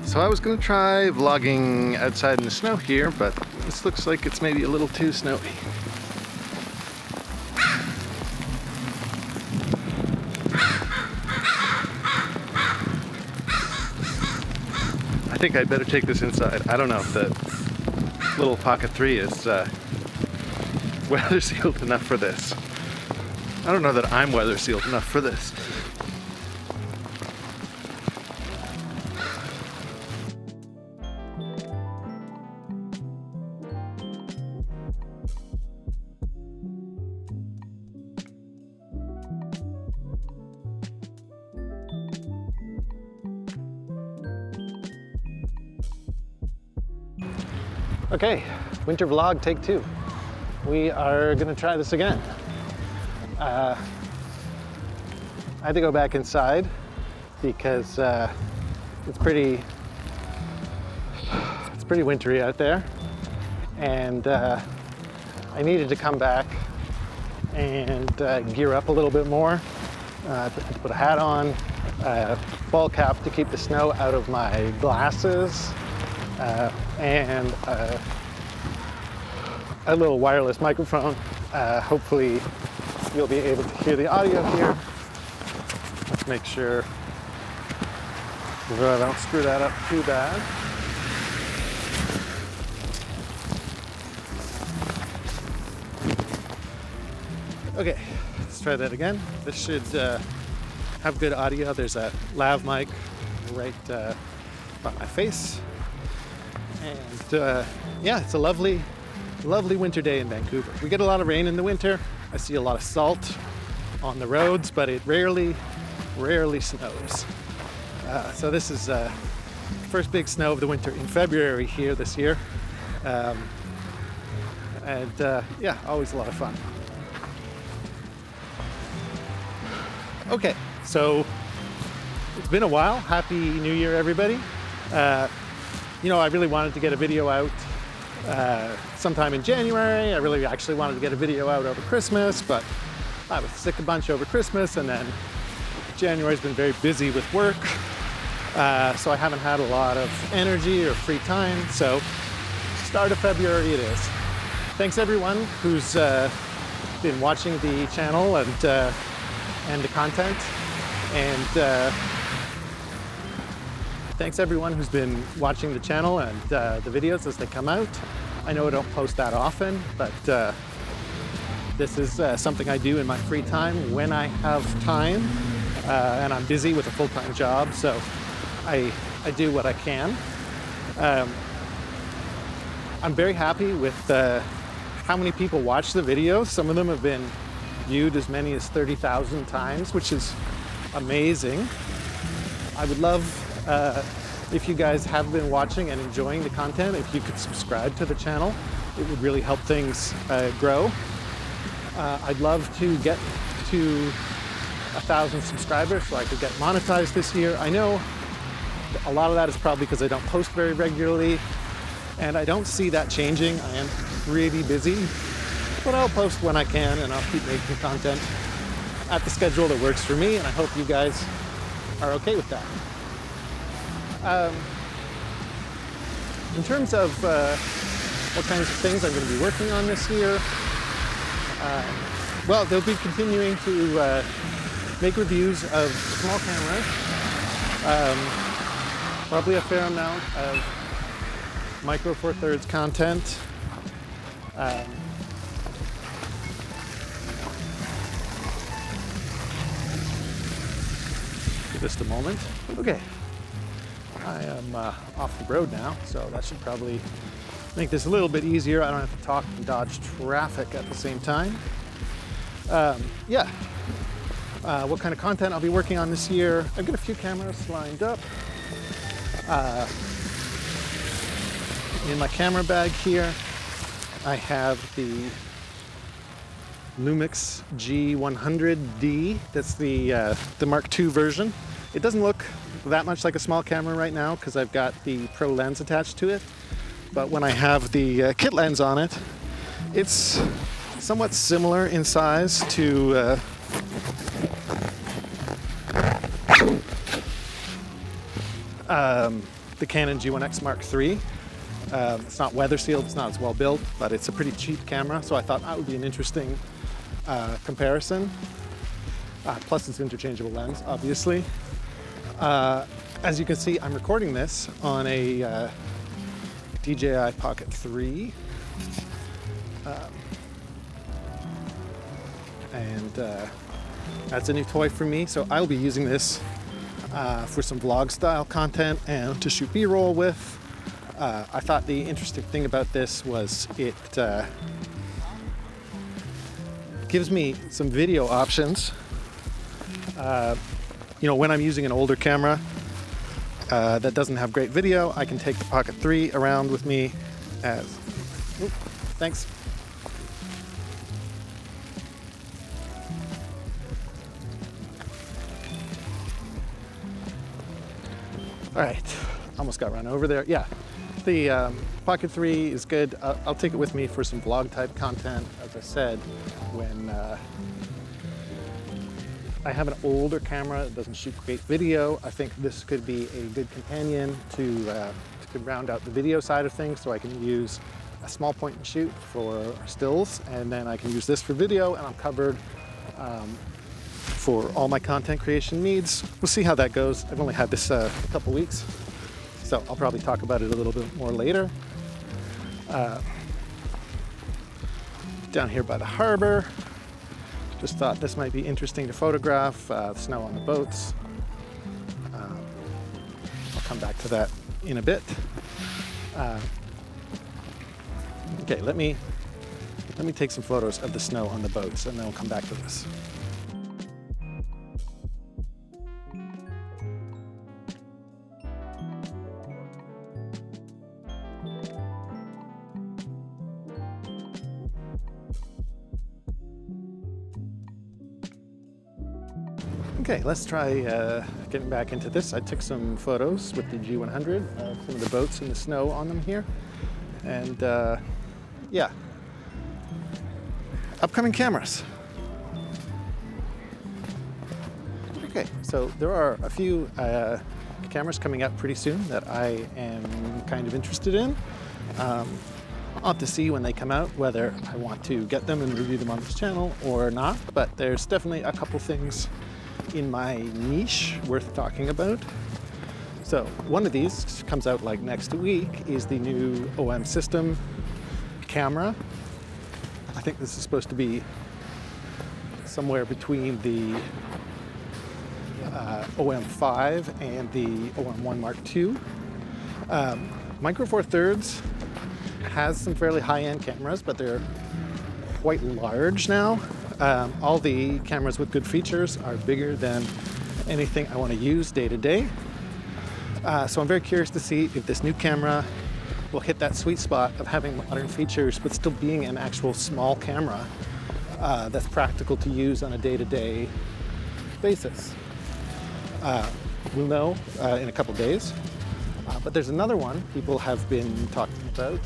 So I was gonna try vlogging outside in the snow here, but this looks like it's maybe a little too snowy. I think I'd better take this inside. I don't know if the little Pocket 3 is weather sealed enough for this. I don't know that I'm weather sealed enough for this. Okay, winter vlog take 2. We are gonna try this again. I had to go back inside because it's pretty wintry out there, and I needed to come back and gear up a little bit more. To put a hat on, ball cap to keep the snow out of my glasses, and a little wireless microphone. Hopefully you'll be able to hear the audio here. Let's make sure I don't screw that up too bad. Okay, let's try that again. This should have good audio. There's a lav mic right by my face. And yeah, it's a lovely winter day in Vancouver. We get a lot of rain in the winter. I see a lot of salt on the roads, but it rarely snows. So this is first big snow of the winter in February here this year. And yeah, always a lot of fun. Okay, so it's been a while. Happy New Year, everybody. You know, I really wanted to get a video out sometime in January. I really actually wanted to get a video out over Christmas, but I was sick a bunch over Christmas, and then January's been very busy with work, so I haven't had a lot of energy or free time. So start of February it is. Thanks everyone who's been watching the channel and the content, and thanks everyone who's been watching the channel and the videos as they come out. I know I don't post that often, but this is something I do in my free time when I have time, and I'm busy with a full-time job, so I do what I can. I'm very happy with how many people watch the videos. Some of them have been viewed as many as 30,000 times, which is amazing. I would love if you guys have been watching and enjoying the content, if you could subscribe to the channel. It would really help things grow. I'd love to get to 1,000 subscribers so I could get monetized this year. I know a lot of that is probably because I don't post very regularly, and I don't see that changing. I am really busy, but I'll post when I can, and I'll keep making content at the schedule that works for me, and I hope you guys are okay with that. In terms of what kinds of things I'm going to be working on this year, well, they'll be continuing to make reviews of small cameras, probably a fair amount of Micro Four Thirds content. Give just a moment. Okay. I am off the road now, so that should probably make this a little bit easier. I don't have to talk and dodge traffic at the same time. Yeah, what kind of content I'll be working on this year. I've got a few cameras lined up. In my camera bag here, I have the Lumix G100D. That's the Mark II version. It doesn't look that much like a small camera right now because I've got the Pro lens attached to it. But when I have the kit lens on it, it's somewhat similar in size to the Canon G1X Mark III. It's not weather sealed, it's not as well built, but it's a pretty cheap camera, so I thought that would be an interesting comparison. Plus it's interchangeable lens, obviously. As you can see, I'm recording this on a DJI Pocket 3. That's a new toy for me, so I'll be using this for some vlog style content and to shoot B-roll with. I thought the interesting thing about this was it gives me some video options. When I'm using an older camera that doesn't have great video, I can take the Pocket 3 around with me as... Oops, thanks. All right, almost got run over there. Yeah, the Pocket 3 is good. I'll take it with me for some vlog type content. As I said, when I have an older camera that doesn't shoot great video, I think this could be a good companion to round out the video side of things, so I can use a small point and shoot for stills, and then I can use this for video, and I'm covered for all my content creation needs. We'll see how that goes. I've only had this a couple weeks, so I'll probably talk about it a little bit more later. Down here by the harbor, just thought this might be interesting to photograph, snow on the boats. I'll come back to that in a bit. Okay, let me take some photos of the snow on the boats, and then we'll come back to this. Okay, let's try getting back into this. I took some photos with the G100 of some of the boats and the snow on them here. And yeah, upcoming cameras. Okay, so there are a few cameras coming up pretty soon that I am kind of interested in. I'll have to see when they come out whether I want to get them and review them on this channel or not, but there's definitely a couple things in my niche worth talking about. So one of these comes out like next week, is the new OM system camera. I think this is supposed to be somewhere between the OM5 and the OM1 Mark II. Micro Four Thirds has some fairly high-end cameras, but they're quite large now. All the cameras with good features are bigger than anything I want to use day to day. So I'm very curious to see if this new camera will hit that sweet spot of having modern features but still being an actual small camera that's practical to use on a day-to-day basis. We'll know in a couple days. But there's another one people have been talking about,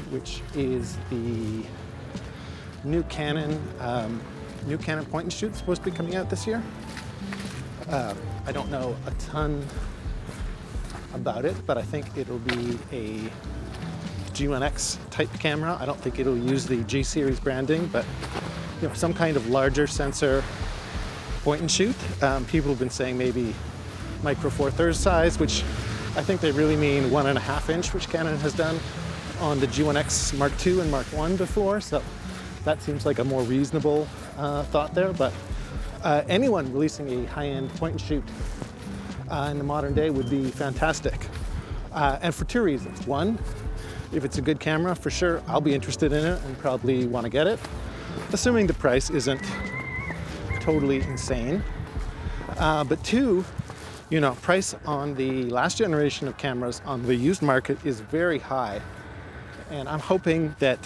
which is the new Canon point and shoot supposed to be coming out this year. I don't know a ton about it, but I think it'll be a G1X type camera. I don't think it'll use the G series branding, but some kind of larger sensor point and shoot. People have been saying maybe Micro Four Thirds size, which I think they really mean 1.5 inch, which Canon has done on the G1X Mark II and Mark I before. So that seems like a more reasonable thought there, but anyone releasing a high-end point and shoot in the modern day would be fantastic. And for two reasons. One, if it's a good camera, for sure, I'll be interested in it and probably want to get it, assuming the price isn't totally insane. But two, price on the last generation of cameras on the used market is very high. And I'm hoping that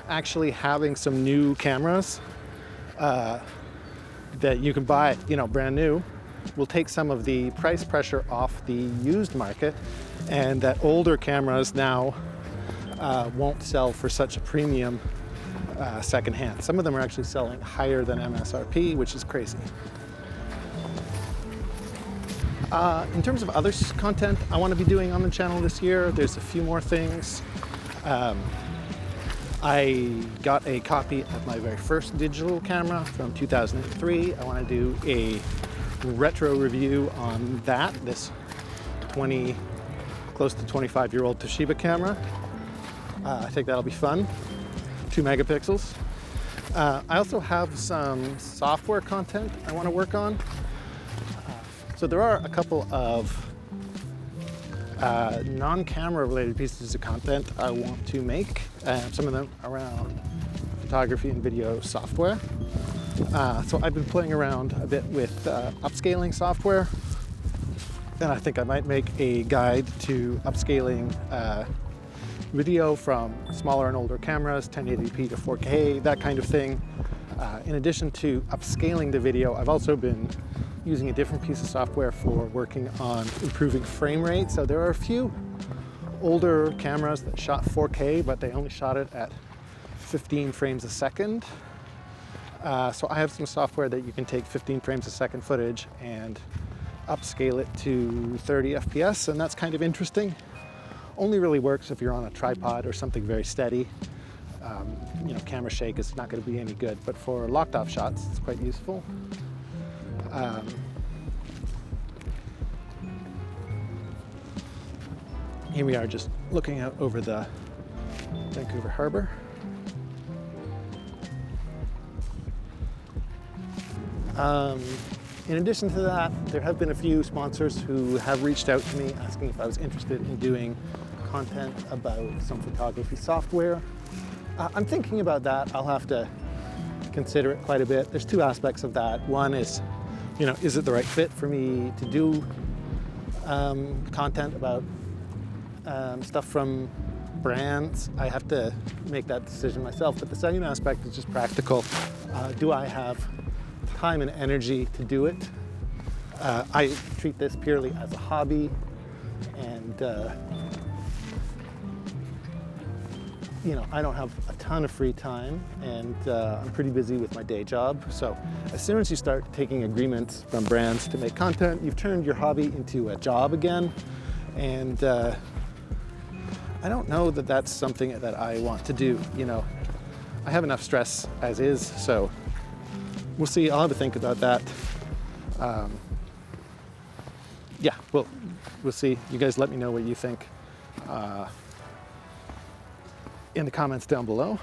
actually having some new cameras that you can buy, brand new, will take some of the price pressure off the used market, and that older cameras now won't sell for such a premium secondhand. Some of them are actually selling higher than MSRP, which is crazy. In terms of other content I want to be doing on the channel this year, there's a few more things. I got a copy of my very first digital camera from 2003. I want to do a retro review on that, this close to 25-year-old Toshiba camera. I think that'll be fun. 2 megapixels. I also have some software content I want to work on. So there are a couple of non-camera related pieces of content I want to make, some of them around photography and video software. So I've been playing around a bit with upscaling software, and I think I might make a guide to upscaling video from smaller and older cameras, 1080p to 4K, that kind of thing. In addition to upscaling the video, I've also been using a different piece of software for working on improving frame rate. So there are a few older cameras that shot 4K, but they only shot it at 15 frames a second. So I have some software that you can take 15 frames a second footage and upscale it to 30 FPS, and that's kind of interesting. Only really works if you're on a tripod or something very steady. You know, camera shake is not going to be any good, but for locked off shots, it's quite useful. Here we are just looking out over the Vancouver Harbor. In addition to that, there have been a few sponsors who have reached out to me asking if I was interested in doing content about some photography software. I'm thinking about that. I'll have to consider it quite a bit. There's two aspects of that. One is, you know, is it the right fit for me to do content about stuff from brands? I have to make that decision myself. But the second aspect is just practical. Do I have time and energy to do it? I treat this purely as a hobby, and you know, I don't have a ton of free time, and I'm pretty busy with my day job. So as soon as you start taking agreements from brands to make content, you've turned your hobby into a job again. And I don't know that that's something that I want to do. You know, I have enough stress as is, so we'll see. I'll have to think about that. Yeah, we'll see. You guys let me know what you think in the comments down below.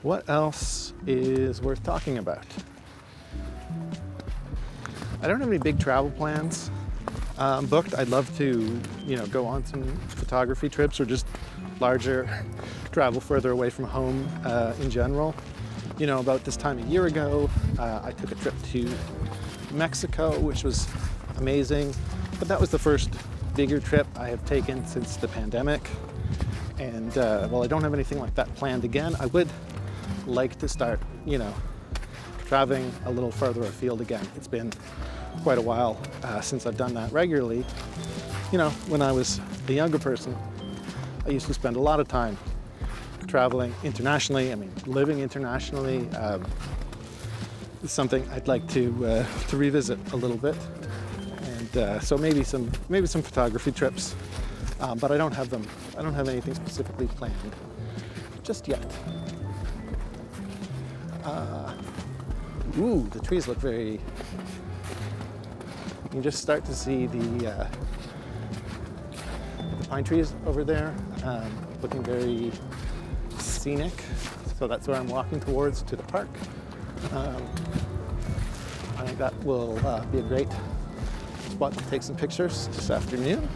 What else is worth talking about? I don't have any big travel plans booked. I'd love to, you know, go on some photography trips or just larger travel further away from home in general. You know, about this time a year ago, I took a trip to Mexico, which was amazing, but that was the first bigger trip I have taken since the pandemic. And while I don't have anything like that planned again, I would like to start, you know, traveling a little further afield again. It's been quite a while since I've done that regularly. You know, when I was a younger person, I used to spend a lot of time traveling internationally. I mean, living internationally. It's something I'd like to revisit a little bit. And so maybe some photography trips, but I don't have them. I don't have anything specifically planned just yet. Ooh, the trees look very. You can just start to see the pine trees over there, looking very scenic. So that's where I'm walking towards, to the park. I think that will be a great spot to take some pictures this afternoon.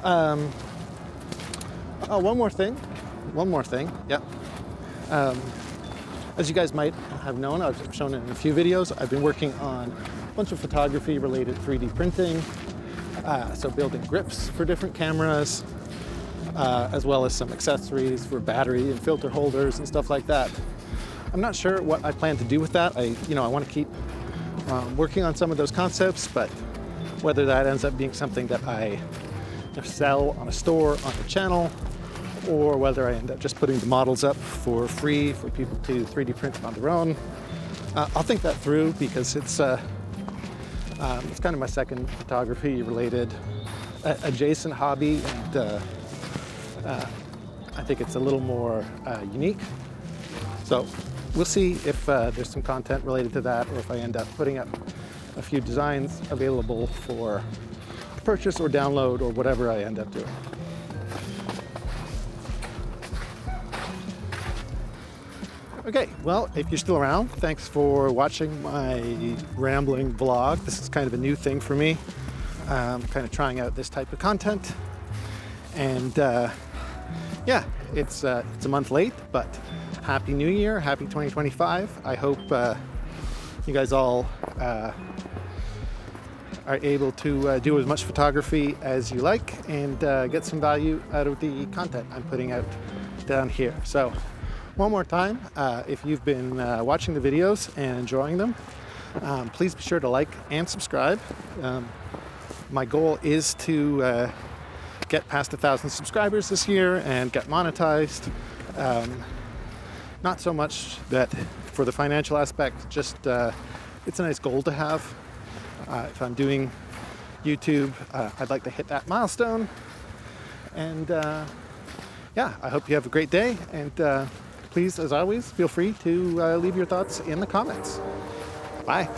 Oh, one more thing. Yeah. As you guys might have known, I've shown it in a few videos, I've been working on a bunch of photography related 3D printing. So building grips for different cameras, as well as some accessories for battery and filter holders and stuff like that. I'm not sure what I plan to do with that. I want to keep working on some of those concepts, but whether that ends up being something that I sell on a store, on a channel, or whether I end up just putting the models up for free for people to 3D print on their own. I'll think that through because it's kind of my second photography related adjacent hobby, and I think it's a little more unique. So we'll see if there's some content related to that, or if I end up putting up a few designs available for purchase or download or whatever I end up doing. Okay, well, if you're still around, thanks for watching my rambling vlog. This is kind of a new thing for me. Kind of trying out this type of content. And yeah, it's a month late, but Happy New Year, Happy 2025. I hope you guys all are able to do as much photography as you like and get some value out of the content I'm putting out down here. So one more time, if you've been watching the videos and enjoying them, please be sure to like and subscribe. My goal is to get past 1,000 subscribers this year and get monetized. Not so much that for the financial aspect, just it's a nice goal to have. If I'm doing YouTube, I'd like to hit that milestone. And yeah, I hope you have a great day. And please, as always, feel free to leave your thoughts in the comments. Bye.